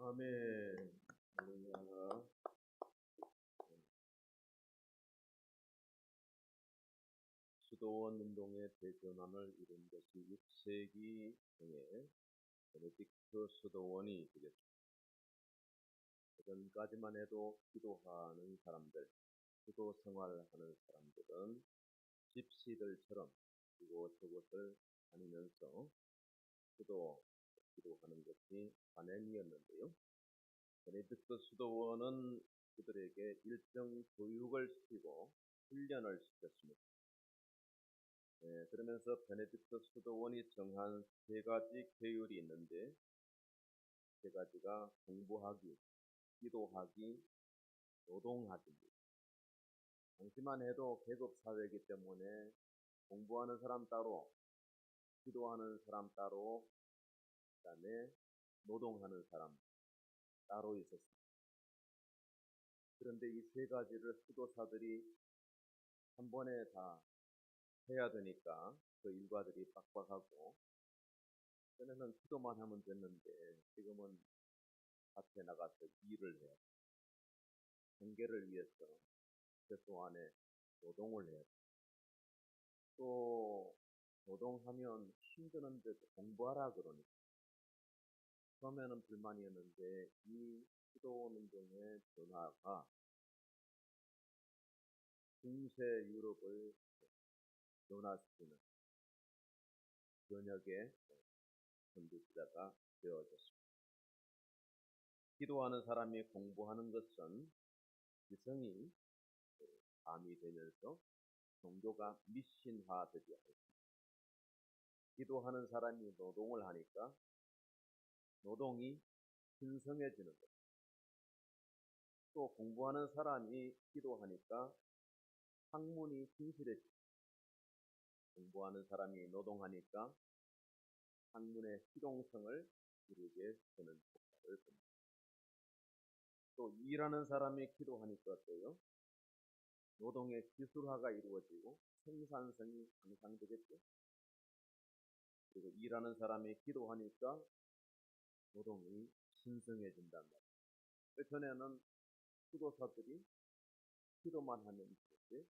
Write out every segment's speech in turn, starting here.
아멘. 할렐루야. 수도원 운동의 대전환을 이룬 것이 6세기경에 베네딕트 수도원이 되겠습니다. 그전까지만 해도 기도하는 사람들, 기도 생활하는 사람들은 집시들처럼 이곳저곳을 다니면서 기도하는 것이 관행이었는데요. 베네딕트 수도원은 그들에게 일정 교육을 시키고 훈련을 시켰습니다. 그러면서 베네딕트 수도원이 정한 세 가지 계율이 있는데, 세 가지가 공부하기, 기도하기, 노동하기입니다. 당시만 해도 계급 사회이기 때문에 공부하는 사람 따로, 기도하는 사람 따로, 그다음에 노동하는 사람 따로 있었습니다. 그런데 이 세 가지를 수도사들이 한 번에 다 해야 되니까 그 일과들이 빡빡하고, 전에는 기도만 하면 됐는데 지금은 밭에 나가서 일을 해야 돼. 생계를 위해서 최소 안에 노동을 해야 돼. 또 노동하면 힘드는데도 공부하라 그러니까 처음에는 불만이었는데, 이 기도운동의 변화가 중세 유럽을 변화시키는 변혁의 선두주자가 되어졌습니다. 기도하는 사람이 공부하는 것은 지성이 감이 되면서 종교가 미신화되지 않습니다. 기도하는 사람이 노동을 하니까 노동이 신성해지는 것. 또 공부하는 사람이 기도하니까 학문이 진실해집니다. 공부하는 사람이 노동하니까 학문의 실용성을 이루게 되는 효과를 봅니다. 또 일하는 사람이 기도하니까 또요, 노동의 기술화가 이루어지고 생산성이 향상되겠죠. 그리고 일하는 사람이 기도하니까 노동이 신성해진단 말이에요. 전에는 수도사들이 기도만 하면 되지,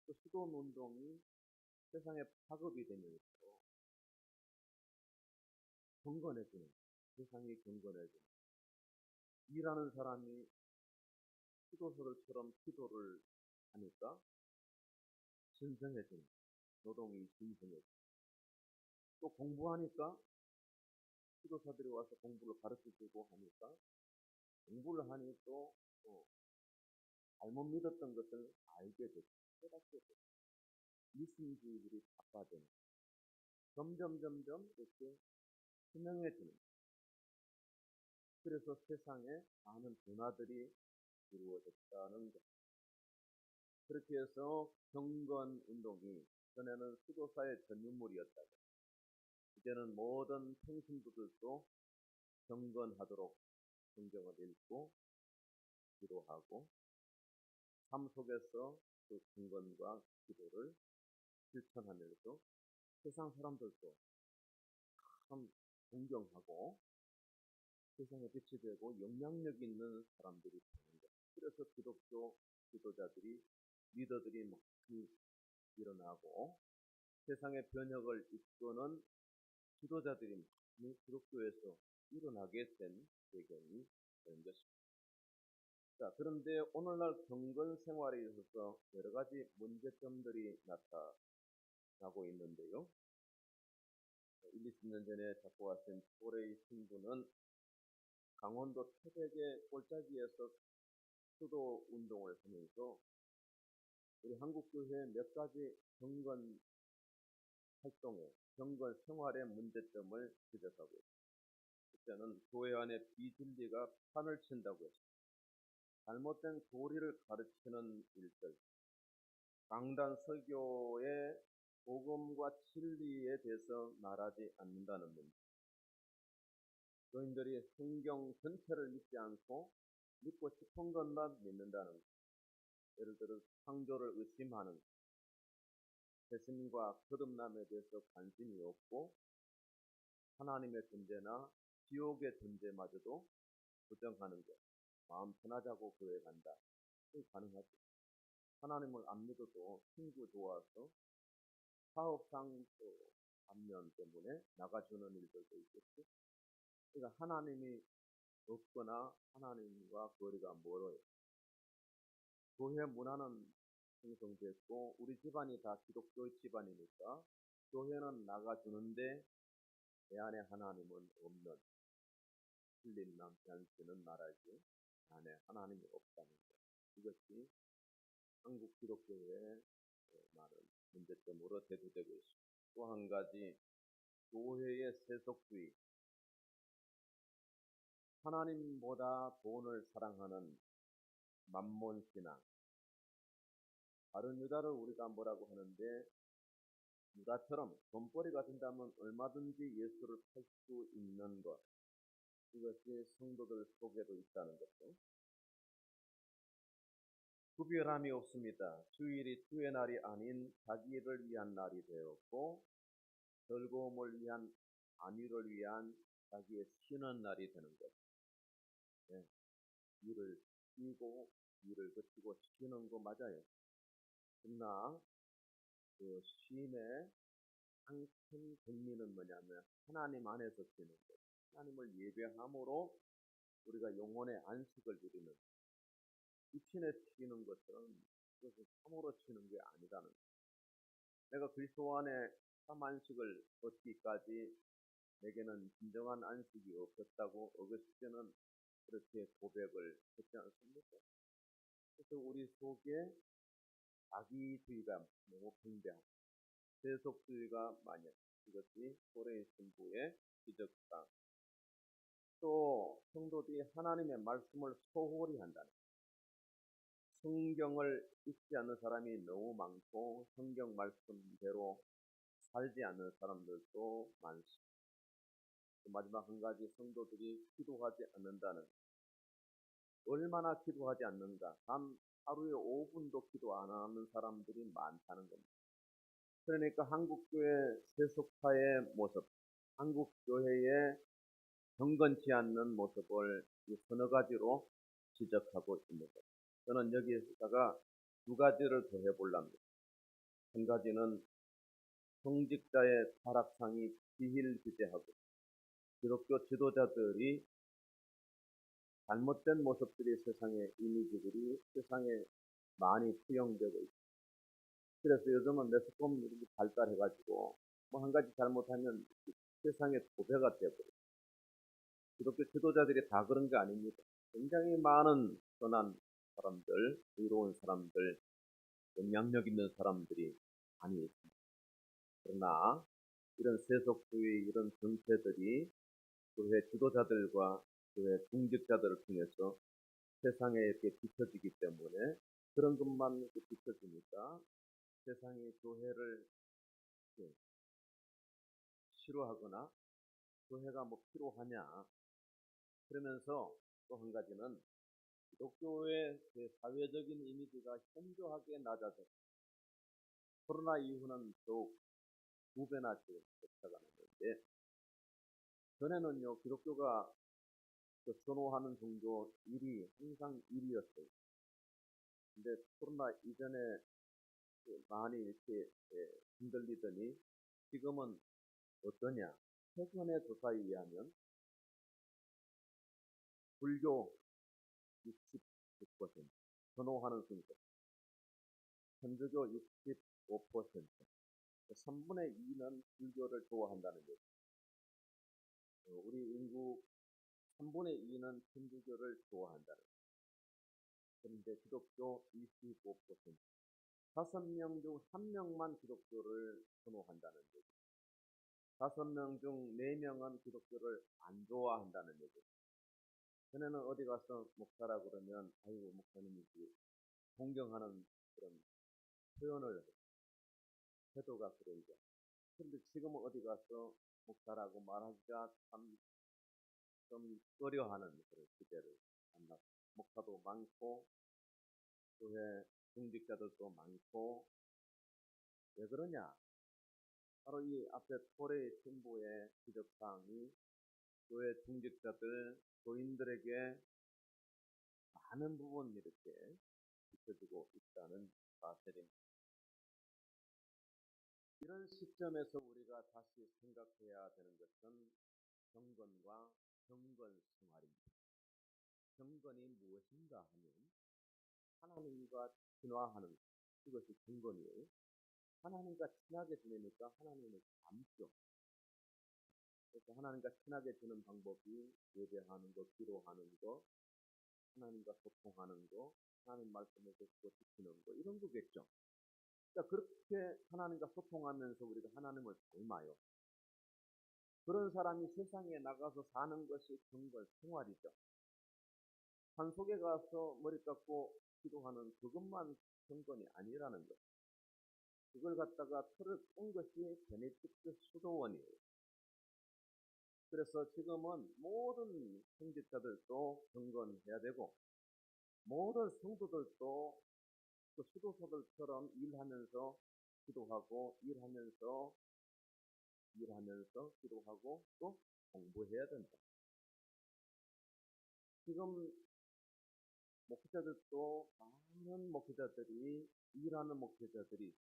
또 수도운동이 세상에 파급이 되면서 경건해지는, 세상이 경건해지는, 일하는 사람이 수도사들처럼 기도를 하니까 신성해지는, 노동이 신성해지는, 또 공부하니까 수도사들이 와서 공부를 가르쳐주고 하니까 공부를 하니 또 잘못 믿었던 것을 알게 되고 깨닫게 되고 미신주의들이 바빠지는, 점점 이렇게 투명해지는, 그래서 세상에 많은 변화들이 이루어졌다는 것. 그렇게 해서 경건운동이 전에는 수도사의 전유물이었다가 이제는 모든 평신도들도 경건하도록 성경을 읽고 기도하고 삶 속에서 그 경건과 기도를 실천하면서 세상 사람들도 참 존경하고 세상에 빛이 되고 영향력 있는 사람들이 되는 것. 그래서 기독교 지도자들이, 리더들이 많이 일어나고 세상의 변혁을 이끄는 지도자들이 많이 기독교에서 일어나게 된 배경이 되는 것입니다. 자, 그런데 오늘날 경건 생활에 있어서 여러 가지 문제점들이 나타나고 있는데요. 1, 20년 전에 잡고 왔던 또래의 신부는 강원도 태백의 골짜기에서 수도 운동을 하면서 우리 한국교회의 몇 가지 경건 활동에, 경건 생활의 문제점을 지적하고 있습니다. 그때는 교회 안에 비진리가 판을 친다고 했습니다. 잘못된 교리를 가르치는 일들, 강단 설교의 복음과 진리에 대해서 말하지 않는다는 문제, 교인들이 성경 전체를 믿지 않고 믿고 싶은 것만 믿는다는 것, 예를 들어 창조를 의심하는 것, 세심과 거듭남에 대해서 관심이 없고 하나님의 존재나 지옥의 존재마저도 부정하는 것. 마음 편하자고 교회 간다. 그게 가능하죠. 하나님을 안 믿어도 친구 좋아서 사업상 또 안면 때문에 나가주는 일들도 있겠죠. 그러니까 하나님이 없거나 하나님과 거리가 멀어요. 교회 문화는 형성됐고 우리 집안이 다 기독교 집안이니까 교회는 나가주는데 내 안에 하나님은 없는 틀린 남편씨는 말하지 내 안에 하나님이 없다는 것. 이것이 한국 기독교의 많은 문제점으로 대두되고 있습니다. 또 한 가지 교회의 세속주의, 하나님보다 돈을 사랑하는 만몬신앙. 다른 유다를 우리가 뭐라고 하는데 유다처럼 돈벌이가 된다면 얼마든지 예수를 팔 수 있는 것. 이것이 성도들 속에도 있다는 것도. 구별함이 없습니다. 주일이 주의 날이 아닌 자기를 위한 날이 되었고 즐거움을 위한 안위를 위한 자기의 쉬는 날이 되는 것. 네. 일을 쉬고 일을 거치고 쉬는 거 맞아요. 그러나 그 쉼의 한 큰 권리는 뭐냐면 하나님 안에서 쉬는 것. 하나님을 예배함으로 우리가 영혼의 안식을 누리는 육신에 쉬는 것은 그것은 참으로 쉬는 게 아니라는 것. 내가 그리스도 안에 참 안식을 얻기까지 내게는 진정한 안식이 없었다고 어거스틴은 그렇게 고백을 했지 않습니까? 그래서 우리 속에 자기주의가 너무 팽배하고 세속주의가 만약 이것이 고레인 신부의 지적사. 또 성도들이 하나님의 말씀을 소홀히 한다는 성경을 읽지 않는 사람이 너무 많고 성경 말씀대로 살지 않는 사람들도 많습니다. 마지막 한 가지 성도들이 기도하지 않는다는 얼마나 기도하지 않는가. 단 하루에 5분도 기도 안 하는 사람들이 많다는 겁니다. 그러니까 한국교회 세속화의 모습, 한국교회의 경건치 않는 모습을 이 서너 가지로 지적하고 있는 것. 저는 여기에다가 두 가지를 더 해보랍니다. 한 가지는 성직자의 타락상이 비일비재하고 기독교 지도자들이 잘못된 모습들이 세상의 이미지들이 세상에 많이 투영되고 있습니다. 그래서 요즘은 매스컴 이렇게 발달해가지고 뭐 한 가지 잘못하면 세상의 도배가 되어버려요. 기독교 지도자들이 다 그런 게 아닙니다. 굉장히 많은 선한 사람들, 의로운 사람들, 영향력 있는 사람들이 많이 있습니다. 그러나 이런 세속주의, 이런 정체들이 교회 지도자들과 교회 중직자들을 통해서 세상에 이렇게 비춰지기 때문에 그런 것만 이렇게 비춰지니까 세상이 교회를 싫어하거나 교회가 뭐 필요하냐 그러면서 또 한 가지는 기독교의 사회적인 이미지가 현저하게 낮아져 코로나 이후는 더욱 두 배나 지금 격차가 나는데 전에는요 기독교가 선호하는 종교 1위 항상 1위였어요. 근데 코로나 이전에 많이 이렇게 흔들리더니 지금은 어떠냐? 최근의 조사에 의하면 불교 69%, 선호하는 순서, 천주교 65%, 3분의 2는 불교를 좋아한다는 거죠. 우리 인구 3분의 2는 천주교를 좋아한다는 거죠. 그런데 기독교 25%, 5명 중 1명만 기독교를 선호한다는 거죠. 5명 중 4명은 기독교를 안 좋아한다는 거죠. 전에는 어디 가서 목사라 그러면 아이고 목사님이지 존경하는 그런 표현을 태도가 그러죠. 그런데 지금은 어디 가서 목사라고 말하기가 참 좀 꺼려하는 그런 시대를 만났고 목사도 많고 교회 중직자들도 많고 왜 그러냐? 바로 이 앞에 토레 신부의 지적사항이 교회 중직자들, 교인들에게 많은 부분 이렇게 비춰주고 있다는 사실입니다. 이런 시점에서 우리가 다시 생각해야 되는 것은 경건과 경건 생활입니다. 경건이 무엇인가 하면 하나님과 친화하는 것, 이것이 경건이에요. 하나님과 친하게 지내니까 하나님을 닮죠. 그래서 하나님과 친하게 지내는 방법이 예배하는 것, 기도하는 것, 하나님과 소통하는 것, 하나님 말씀을 듣고 지키는 것, 이런 거겠죠. 그러니까 그렇게 하나님과 소통하면서 우리가 하나님을 닮아요. 그런 사람이 세상에 나가서 사는 것이 경건 생활이죠. 산속에 가서 머리 깎고 기도하는 그것만 경건이 아니라는 것. 그걸 갖다가 틀을 꾼 것이 베네딕트 수도원이에요. 그래서 지금은 모든 성직자들도 경건해야 되고 모든 성도들도 그 수도사들처럼 일하면서 기도하고 일하면서 기도하고 또 공부해야 된다. 지금 목회자들도 많은 목회자들이 일하는 목회자들이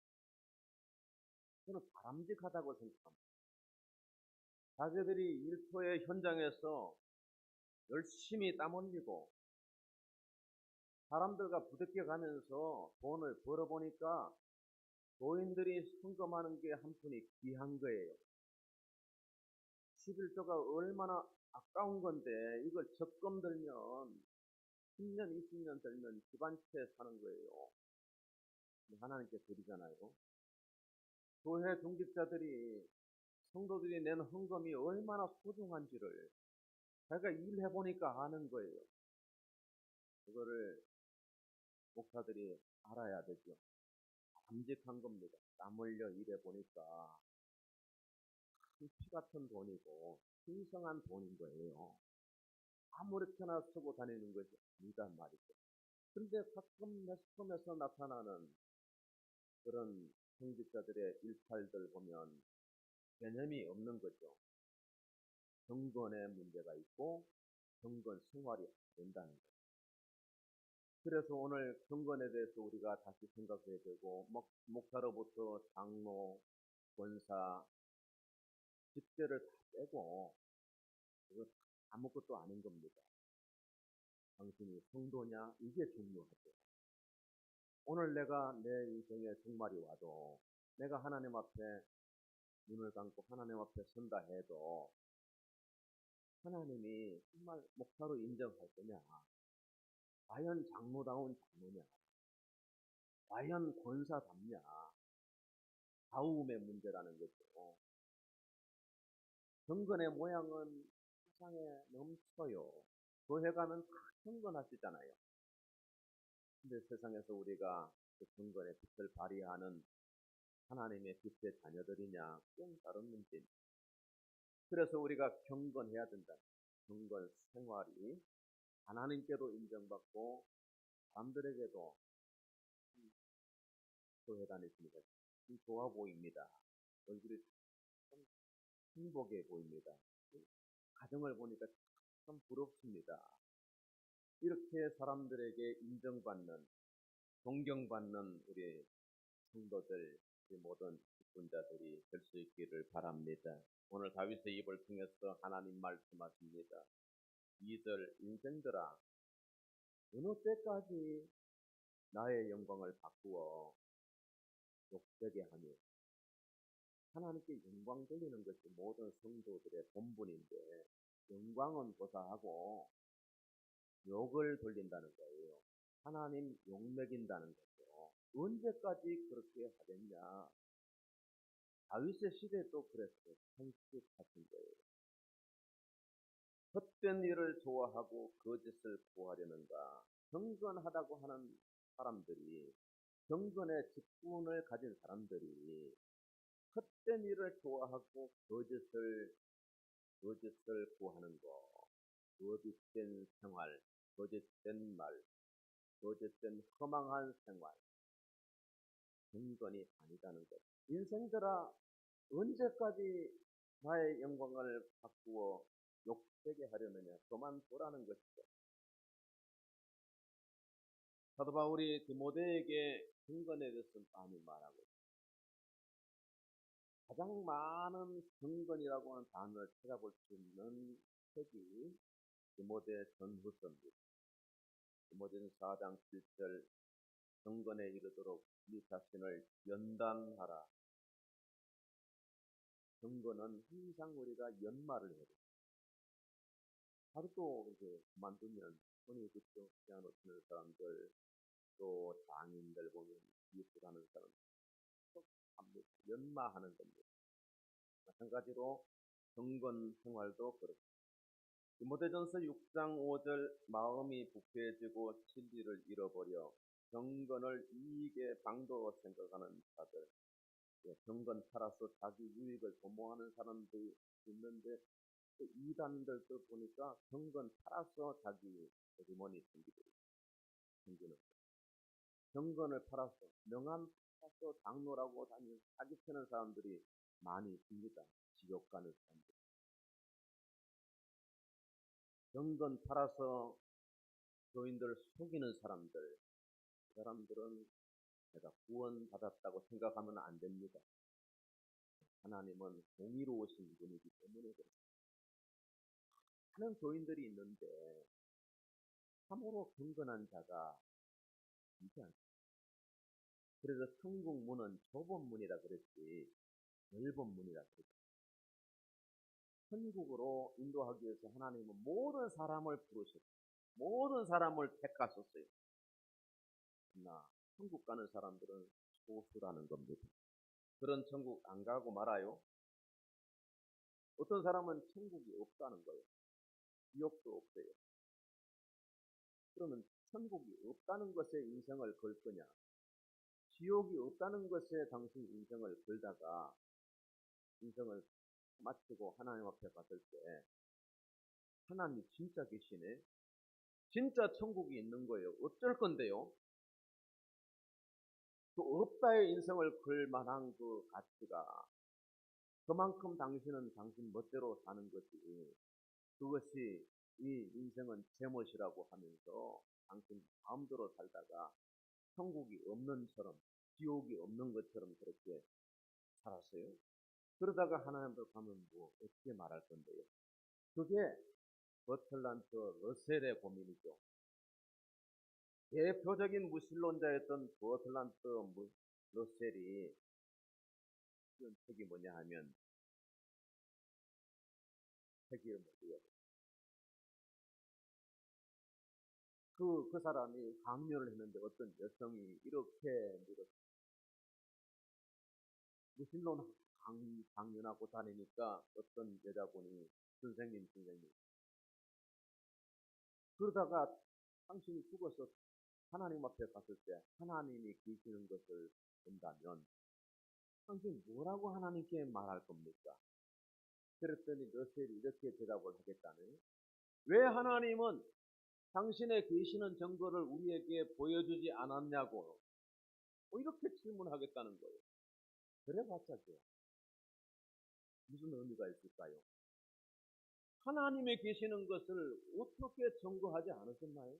저는 바람직하다고 생각합니다. 자기들이 일터의 현장에서 열심히 땀 흘리고 사람들과 부대껴 가면서 돈을 벌어보니까 교인들이 헌금하는 게 한 푼이 귀한 거예요. 11조가 얼마나 아까운 건데 이걸 적금 들면 10년, 20년 들면 집 한 채 사는 거예요. 하나님께 드리잖아요. 교회 중직자들이 성도들이 내는 헌금이 얼마나 소중한지를 자기가 일해보니까 아는 거예요. 그거를 목사들이 알아야 되죠. 담직한 겁니다. 땀 흘려 일해보니까 피 같은 돈이고 신성한 돈인 거예요. 아무렇게나 쓰고 다니는 것이 아니단 말이죠. 근데 가끔 매스컴에서 나타나는 그런 성직자들의 일탈들 보면 개념이 없는 거죠. 경건에 문제가 있고 경건 생활이 안 된다는 거죠. 그래서 오늘 경건에 대해서 우리가 다시 생각해야 되고 목사로부터 장로, 권사, 직제를 다 빼고 그거 아무것도 아닌 겁니다. 당신이 성도냐? 이게 중요하죠. 오늘 내가 내 인생에 종말이 와도 내가 하나님 앞에 눈을 감고 하나님 앞에 선다 해도 하나님이 정말 목사로 인정할 거냐? 과연 장로다운 장로냐? 과연 권사답냐? 다움의 문제라는 거죠. 경건의 모양은 세상에 넘쳐요. 교회가는 다 경건하시잖아요. 근데 세상에서 우리가 그 경건의 빛을 발휘하는 하나님의 빛의 자녀들이냐? 그건 다른 문제입니다. 그래서 우리가 경건해야 된다. 경건 생활이 하나님께도 인정받고 사람들에게도 교회 다니시니까 참 좋아 보입니다. 얼굴이 참 행복해 보입니다. 가정을 보니까 참 부럽습니다. 이렇게 사람들에게 인정받는, 존경받는 우리 성도들, 우리 모든 직분자들이 될 수 있기를 바랍니다. 오늘 다윗의 입을 통해서 하나님 말씀하십니다. 2절 인생들아 어느 때까지 나의 영광을 바꾸어 욕되게 하며 하나님께 영광 돌리는 것이 모든 성도들의 본분인데 영광은 고사하고 욕을 돌린다는 거예요. 하나님 욕먹인다는 거죠. 언제까지 그렇게 하겠냐. 다윗의 시대도 그랬어요. 편식하신 거예요. 헛된 일을 좋아하고 거짓을 구하려는가. 경건하다고 하는 사람들이, 경건의 직분을 가진 사람들이 헛된 일을 좋아하고 거짓을 구하는 거, 거짓된 생활, 거짓된 말, 거짓된 허망한 생활, 경건이 아니다는 것. 인생들아 언제까지 나의 영광을 바꾸어 욕되게 하려느냐 그만두라는 것이죠. 사도 바울이 디모데에게 경건에 대해서 많이 말하고 있습니다. 가장 많은 경건이라고 하는 단어를 찾아볼 수 있는 책이 디모데 전후서입니다. 디모데는 4장 7절 경건에 이르도록 네 자신을 연단하라. 경건은 항상 우리가 연말을 해야 돼요. 하루 또 이제 그만두면 손이 그쪽 피아노 치는 사람들 또 장인들 보면 기술하는 사람들 또 합니다. 연마하는 겁니다. 마찬가지로 경건 생활도 그렇습니다. 디모데전서 6장 5절 마음이 부패해지고 진리를 잃어버려 경건을 이익의 방도로 생각하는 자들, 경건 팔아서 자기 유익을 도모하는 사람들이 있는데 또 이단들도 보니까 경건 팔아서 자기 어머니 생기는 경건을 팔아서 명함 팔아서 장로라고 다니는 사기치는 사람들이 많이 있습니다. 지옥 가는 사람들. 경건 팔아서 교인들을 속이는 사람들, 그 사람들은 내가 구원받았다고 생각하면 안 됩니다. 하나님은 공의로우신 분이기 때문에 그렇습니다. 많은 교인들이 있는데 참으로 경건한 자가 있지 않습니다. 그래서 천국 문은 좁은 문이라 그랬지 넓은 문이라 그랬지. 천국으로 인도하기 위해서 하나님은 모든 사람을 부르셨어요. 모든 사람을 택하셨어요. 그러나 천국 가는 사람들은 소수라는 겁니다. 그런 천국 안 가고 말아요. 어떤 사람은 천국이 없다는 거예요. 지옥도 없어요. 그러면 천국이 없다는 것에 인생을 걸 거냐? 지옥이 없다는 것에 당신 인생을 걸다가 인생을 마치고 하나님 앞에 갔을 때 하나님이 진짜 계시네? 진짜 천국이 있는 거예요. 어쩔 건데요? 그 없다의 인생을 걸 만한 그 가치가 그만큼 당신은 당신 멋대로 사는 것이 그것이 이 인생은 제멋이라고 하면서 당신 마음대로 살다가 천국이 없는 처럼 지옥이 없는 것처럼 그렇게 살았어요. 그러다가 하나님 앞에 가면 뭐 어떻게 말할 건데요? 그게 버틀란트 러셀의 고민이죠. 대표적인 무신론자였던 버틀란트 러셀이 쓴 책이 뭐냐 하면 책이 뭐예요? 그 사람이 강연을 했는데 어떤 여성이 이렇게 무신론 강연하고 다니니까 어떤 여자분이 선생님 그러다가 당신이 죽어서 하나님 앞에 갔을 때 하나님이 계시는 것을 본다면 당신 뭐라고 하나님께 말할 겁니까? 그랬더니 러셀이 이렇게 대답을 하겠다네. 왜 하나님은 당신의 계시는 증거를 우리에게 보여주지 않았냐고 이렇게 질문하겠다는 거예요. 그래봤자죠. 무슨 의미가 있을까요? 하나님의 계시는 것을 어떻게 증거하지 않으셨나요?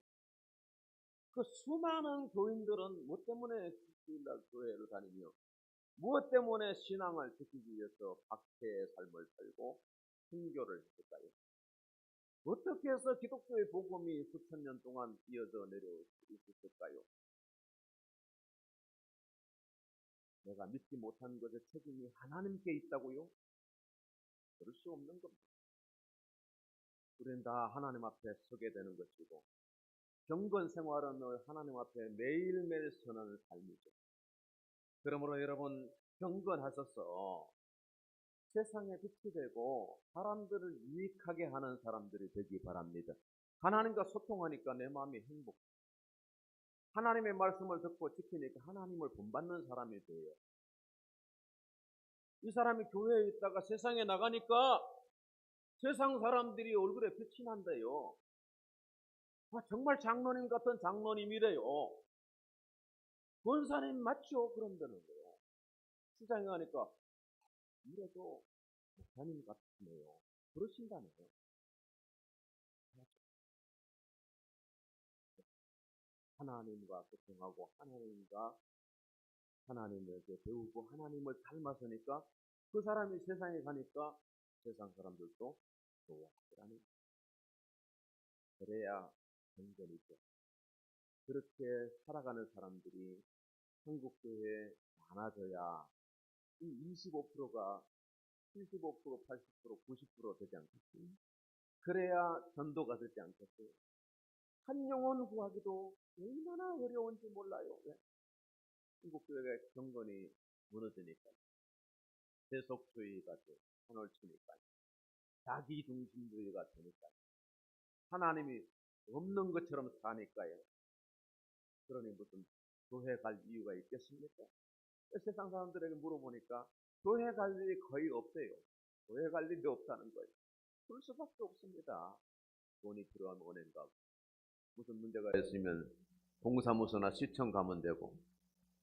그 수많은 교인들은 뭐 때문에 주일날 교회를 다니며 무엇 때문에 신앙을 지키기 위해서 박해의 삶을 살고 순교를 했을까요? 어떻게 해서 기독교의 복음이 수천 년 동안 이어져 내려있을까요? 내가 믿지 못한 것의 책임이 하나님께 있다고요? 그럴 수 없는 겁니다. 우리는 다 하나님 앞에 서게 되는 것이고 경건 생활은 하나님 앞에 매일매일 서는 삶이죠. 그러므로 여러분 경건하셔서 세상에 빛이 되고 사람들을 유익하게 하는 사람들이 되기 바랍니다. 하나님과 소통하니까 내 마음이 행복. 하나님의 말씀을 듣고 지키니까 하나님을 본받는 사람이 돼요. 이 사람이 교회에 있다가 세상에 나가니까 세상 사람들이 얼굴에 빛이 난대요. 정말 장로님 같은 장로님이래요. 권사님 맞죠? 그런다는 거예요. 시장에 가니까 이래도 목사님 같네요. 그러신다네요. 하나님과 소통하고 하나님에게 배우고 하나님을 닮아서니까 그 사람이 세상에 가니까 세상 사람들도 좋아하더라는 거예요. 그래야 경건이죠. 그렇게 살아가는 사람들이 한국교회에 많아져야 이 25%가 75%, 80%, 90% 되지 않겠어요? 그래야 전도가 되지 않겠어요? 한 영혼 구하기도 얼마나 어려운지 몰라요. 왜? 한국교회가 경건이 무너지니까, 세속주의가 되고, 손을 치니까, 자기중심주의가 되니까, 하나님이 없는 것처럼 사니까요. 그러니 무슨 교회 갈 이유가 있겠습니까? 세상 사람들에게 물어보니까 교회 갈 일이 거의 없대요. 교회 갈 일이 없다는 거예요. 그럴 수밖에 없습니다. 돈이 필요한 은행 가고, 무슨 문제가 있으면 동사무소나 시청 가면 되고,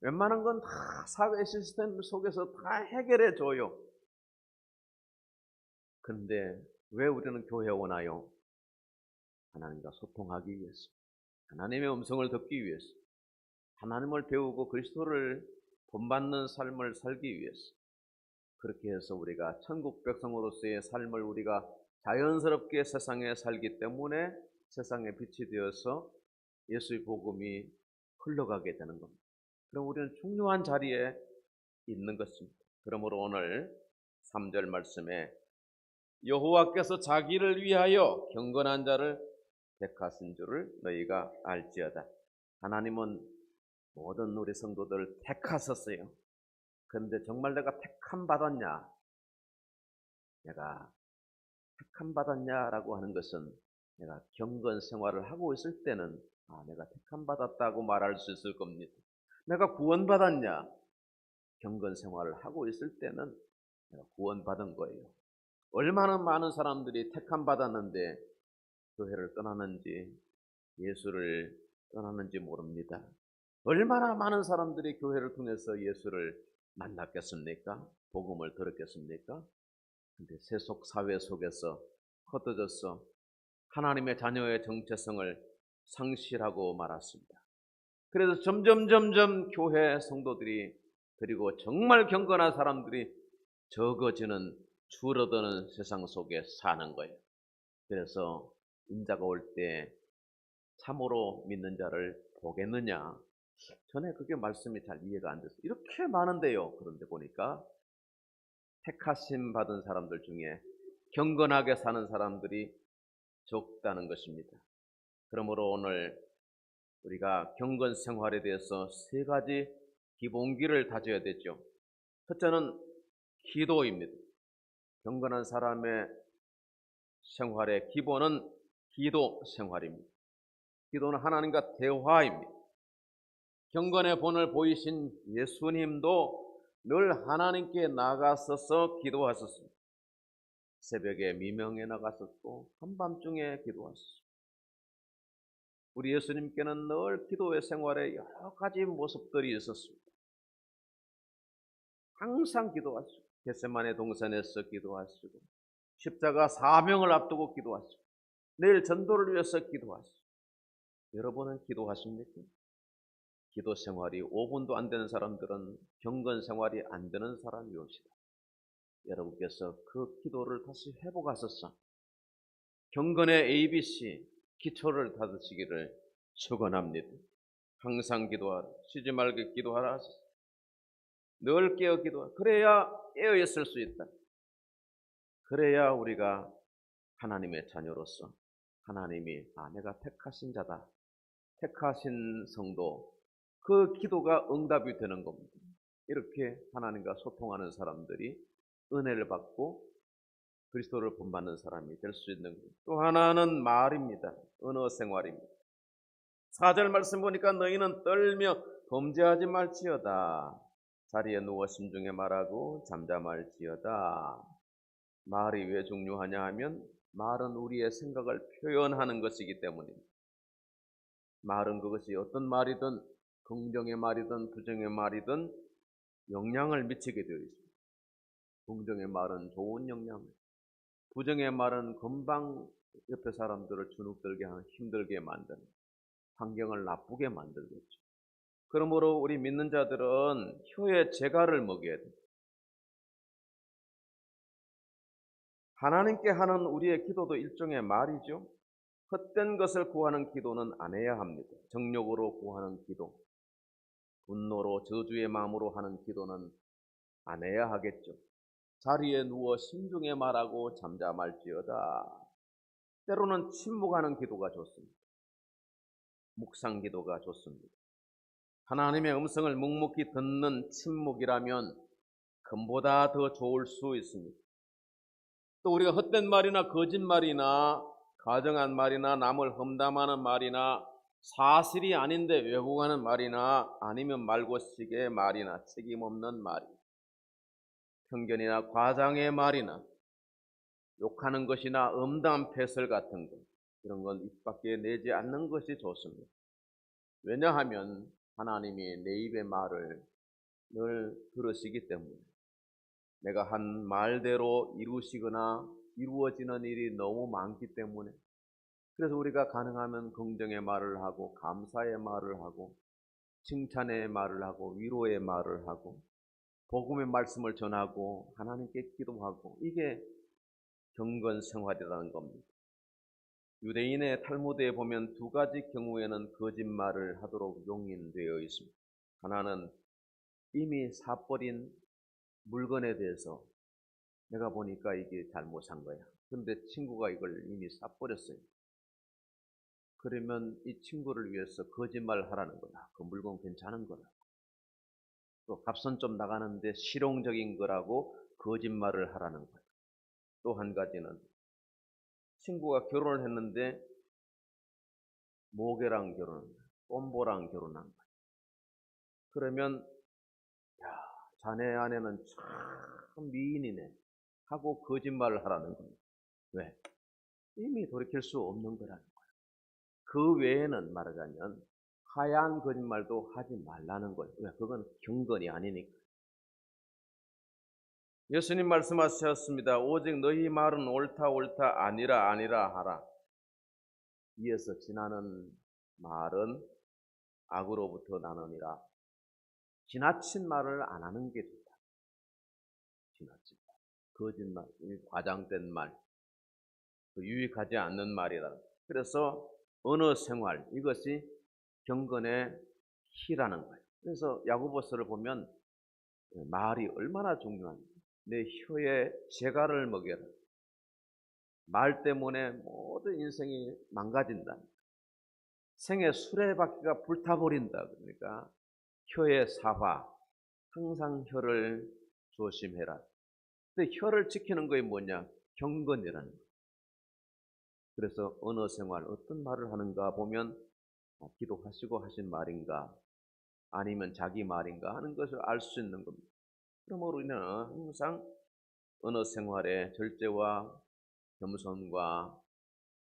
웬만한 건 다 사회 시스템 속에서 다 해결해 줘요. 그런데 왜 우리는 교회에 오나요? 하나님과 소통하기 위해서, 하나님의 음성을 듣기 위해서, 하나님을 배우고 그리스도를 본받는 삶을 살기 위해서, 그렇게 해서 우리가 천국 백성으로서의 삶을 우리가 자연스럽게 세상에 살기 때문에 세상에 빛이 되어서 예수의 복음이 흘러가게 되는 겁니다. 그럼 우리는 중요한 자리에 있는 것입니다. 그러므로 오늘 3절 말씀에 여호와께서 자기를 위하여 경건한 자를 택하신 줄을 너희가 알지어다. 하나님은 모든 우리 성도들을 택하셨어요. 그런데 정말 내가 택함 받았냐? 내가 택함 받았냐라고 하는 것은 내가 경건 생활을 하고 있을 때는 내가 택함 받았다고 말할 수 있을 겁니다. 내가 구원받았냐? 경건 생활을 하고 있을 때는 내가 구원받은 거예요. 얼마나 많은 사람들이 택함 받았는데 교회를 떠나는지 예수를 떠나는지 모릅니다. 얼마나 많은 사람들이 교회를 통해서 예수를 만났겠습니까? 복음을 들었겠습니까? 근데 세속 사회 속에서 흩어져서 하나님의 자녀의 정체성을 상실하고 말았습니다. 그래서 점점 교회 성도들이, 그리고 정말 경건한 사람들이 적어지는, 줄어드는 세상 속에 사는 거예요. 그래서 인자가 올 때 참으로 믿는 자를 보겠느냐? 전에 그게 말씀이 잘 이해가 안 됐어요. 이렇게 많은데요. 그런데 보니까 택하심 받은 사람들 중에 경건하게 사는 사람들이 적다는 것입니다. 그러므로 오늘 우리가 경건 생활에 대해서 3가지 기본기를 다져야 되죠. 첫째는 기도입니다. 경건한 사람의 생활의 기본은 기도 생활입니다. 기도는 하나님과 대화입니다. 경건의 본을 보이신 예수님도 늘 하나님께 나가서서 기도하셨습니다. 새벽에 미명에 나가셨고 한밤중에 기도하셨습니다. 우리 예수님께는 늘 기도의 생활에 여러 가지 모습들이 있었습니다. 항상 기도하시고, 겟세마네 동산에서 기도하시고, 십자가 사명을 앞두고 기도하시고, 내일 전도를 위해서 기도하시고. 여러분은 기도하십니까? 기도 생활이 5분도 안 되는 사람들은 경건 생활이 안 되는 사람이옵니다. 여러분께서 그 기도를 다시 회복하셔서 경건의 ABC 기초를 다지시기를 축원합니다. 항상 기도하라. 쉬지 말고 기도하라. 늘 깨어 기도하라. 그래야 깨어 있을 수 있다. 그래야 우리가 하나님의 자녀로서 하나님이 내가 택하신 자다, 택하신 성도, 그 기도가 응답이 되는 겁니다. 이렇게 하나님과 소통하는 사람들이 은혜를 받고 그리스도를 본받는 사람이 될 수 있는 거예요. 또 하나는 말입니다. 언어 생활입니다. 4절 말씀 보니까 너희는 떨며 범죄하지 말지어다. 자리에 누워 심중에 말하고 잠잠할지어다. 말이 왜 중요하냐 하면 말은 우리의 생각을 표현하는 것이기 때문입니다. 말은 그것이 어떤 말이든 긍정의 말이든 부정의 말이든 영향을 미치게 되어 있습니다. 긍정의 말은 좋은 영향을, 부정의 말은 금방 옆에 사람들을 주눅들게 하는, 힘들게 만드는, 환경을 나쁘게 만들겠죠. 그러므로 우리 믿는 자들은 혀에 재갈을 먹여야 됩니다. 하나님께 하는 우리의 기도도 일종의 말이죠. 헛된 것을 구하는 기도는 안 해야 합니다. 정욕으로 구하는 기도, 분노로 저주의 마음으로 하는 기도는 안 해야 하겠죠. 자리에 누워 신중에 말하고 잠잠할지어다. 때로는 침묵하는 기도가 좋습니다. 묵상 기도가 좋습니다. 하나님의 음성을 묵묵히 듣는 침묵이라면 금보다 더 좋을 수 있습니다. 또 우리가 헛된 말이나 거짓말이나 가정한 말이나 남을 험담하는 말이나 사실이 아닌데 왜곡하는 말이나 아니면 말고식의 말이나 책임없는 말이, 편견이나 과장의 말이나 욕하는 것이나 음담 패설 같은 것, 이런 건 입 밖에 내지 않는 것이 좋습니다. 왜냐하면 하나님이 내 입의 말을 늘 들으시기 때문에 내가 한 말대로 이루시거나 이루어지는 일이 너무 많기 때문에, 그래서 우리가 가능하면 긍정의 말을 하고 감사의 말을 하고 칭찬의 말을 하고 위로의 말을 하고 복음의 말씀을 전하고 하나님께 기도하고, 이게 경건 생활이라는 겁니다. 유대인의 탈무드에 보면 두 가지 경우에는 거짓말을 하도록 용인되어 있습니다. 하나는 이미 사버린 물건에 대해서 내가 보니까 이게 잘못 산 거야. 그런데 친구가 이걸 이미 사버렸어요. 그러면 이 친구를 위해서 거짓말을 하라는 거다. 그 물건 괜찮은 거다. 또 값은 좀 나가는데 실용적인 거라고 거짓말을 하라는 거예요. 또 한 가지는 친구가 결혼을 했는데 모계랑 결혼한 거예요. 꼼보랑 결혼한 거예요. 그러면 야, 자네 아내는 참 미인이네 하고 거짓말을 하라는 겁니다. 왜? 이미 돌이킬 수 없는 거라는 거예요. 그 외에는 말하자면 하얀 거짓말도 하지 말라는 거예요. 왜? 그건 경건이 아니니까. 예수님 말씀하셨습니다. 오직 너희 말은 옳다 옳다 아니라 아니라 하라. 이에서 지나는 말은 악으로부터 나느니라. 지나친 말을 안 하는 게 좋다. 지나친 말, 거짓말, 과장된 말, 유익하지 않는 말이라. 그래서 언어 생활, 이것이 경건의 키라는 거예요. 그래서 야고보서를 보면 말이 얼마나 중요한지, 내 혀에 재갈을 먹여라. 말 때문에 모든 인생이 망가진다. 생의 수레바퀴가 불타버린다. 그러니까 혀의 사화, 항상 혀를 조심해라. 근데 혀를 지키는 거에 뭐냐? 경건이라는 거예요. 그래서 언어 생활, 어떤 말을 하는가 보면 기도하시고 하신 말인가 아니면 자기 말인가 하는 것을 알 수 있는 겁니다. 그러므로 우리는 항상 언어 생활에 절제와 겸손과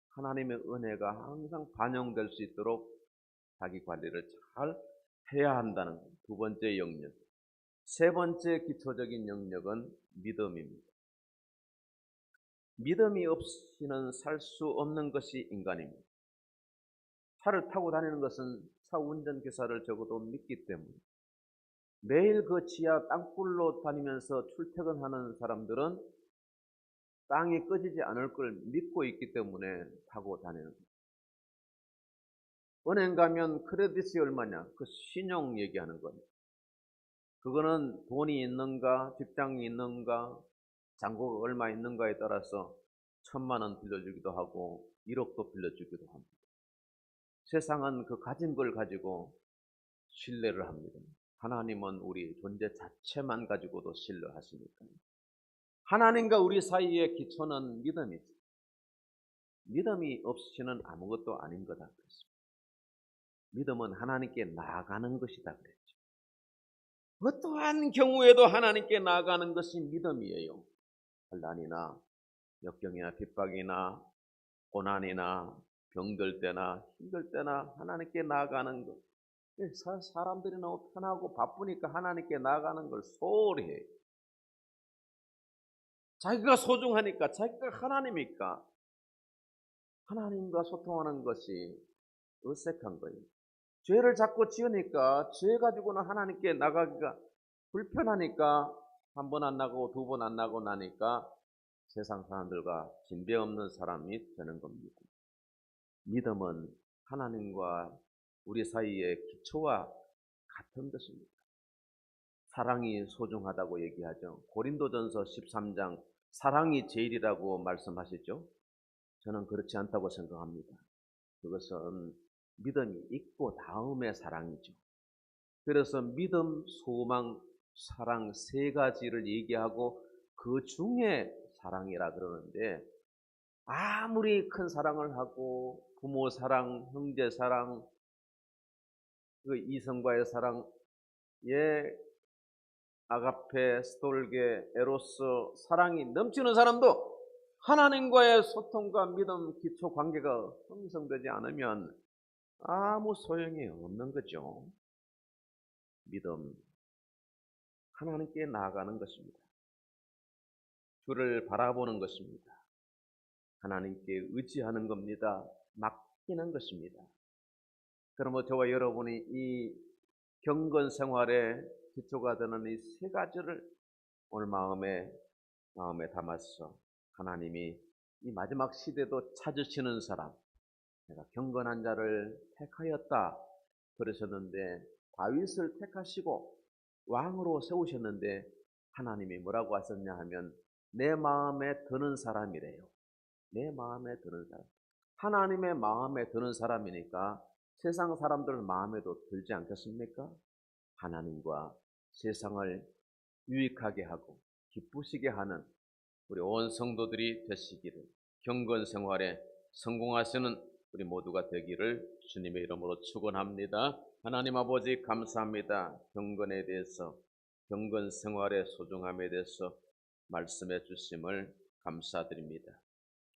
하나님의 은혜가 항상 반영될 수 있도록 자기 관리를 잘 해야 한다는 두 번째 영역. 세 번째 기초적인 영역은 믿음입니다. 믿음이 없이는 살 수 없는 것이 인간입니다. 차를 타고 다니는 것은 차 운전기사를 적어도 믿기 때문에, 매일 그 지하 땅굴로 다니면서 출퇴근하는 사람들은 땅이 꺼지지 않을 걸 믿고 있기 때문에 타고 다니는 거예요. 은행 가면 크레딧이 얼마냐? 그 신용 얘기하는 겁니다. 그거는 돈이 있는가, 직장이 있는가, 잔고가 얼마 있는가에 따라서 1,000만 원 빌려주기도 하고 1억도 빌려주기도 합니다. 세상은 그 가진 걸 가지고 신뢰를 합니다. 하나님은 우리 존재 자체만 가지고도 신뢰하시니까. 하나님과 우리 사이의 기초는 믿음이죠. 믿음이 없이는 아무것도 아닌 거다 그랬습니다. 믿음은 하나님께 나아가는 것이다 그랬죠. 어떠한 경우에도 하나님께 나아가는 것이 믿음이에요. 환난이나 역경이나 핍박이나 고난이나 병들 때나 힘들 때나 하나님께 나아가는 것. 사람들이 너무 편하고 바쁘니까 하나님께 나아가는 걸 소홀히 해요. 자기가 소중하니까, 자기가 하나님이니까 하나님과 소통하는 것이 어색한 거예요. 죄를 자꾸 지으니까 죄 가지고는 하나님께 나가기가 불편하니까 한 번 안 나가고 두 번 안 나고 나니까 세상 사람들과 진배 없는 사람이 되는 겁니다. 믿음은 하나님과 우리 사이의 기초와 같은 것입니다. 사랑이 소중하다고 얘기하죠. 고린도전서 13장 사랑이 제일이라고 말씀하시죠. 저는 그렇지 않다고 생각합니다. 그것은 믿음이 있고 다음에 사랑이죠. 그래서 믿음, 소망, 사랑 세 가지를 얘기하고 그 중에 사랑이라 그러는데 아무리 큰 사랑을 하고 부모 사랑, 형제 사랑, 그 이성과의 사랑, 아가페, 스톨게, 에로스 사랑이 넘치는 사람도 하나님과의 소통과 믿음 기초 관계가 형성되지 않으면 아무 소용이 없는 거죠. 믿음, 하나님께 나아가는 것입니다. 주를 바라보는 것입니다. 하나님께 의지하는 겁니다. 맡기는 것입니다. 그러면 저와 여러분이 이 경건 생활의 기초가 되는 이 세 가지를 오늘 마음에 담았어. 하나님이 이 마지막 시대도 찾으시는 사람, 내가 경건한 자를 택하였다 그러셨는데 다윗을 택하시고 왕으로 세우셨는데 하나님이 뭐라고 하셨냐 하면 내 마음에 드는 사람이래요. 내 마음에 드는 사람. 하나님의 마음에 드는 사람이니까 세상 사람들 마음에도 들지 않겠습니까? 하나님과 세상을 유익하게 하고 기쁘시게 하는 우리 온 성도들이 되시기를, 경건 생활에 성공하시는 우리 모두가 되기를 주님의 이름으로 축원합니다. 하나님 아버지 감사합니다. 경건에 대해서, 경건 생활의 소중함에 대해서 말씀해 주심을 감사드립니다.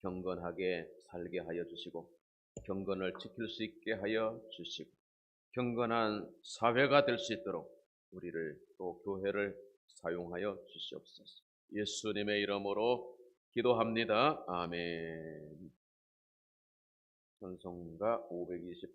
경건하게 살게 하여 주시고 경건을 지킬 수 있게 하여 주시고 경건한 사회가 될 수 있도록 우리를 또 교회를 사용하여 주시옵소서. 예수님의 이름으로 기도합니다. 아멘. 찬송가 528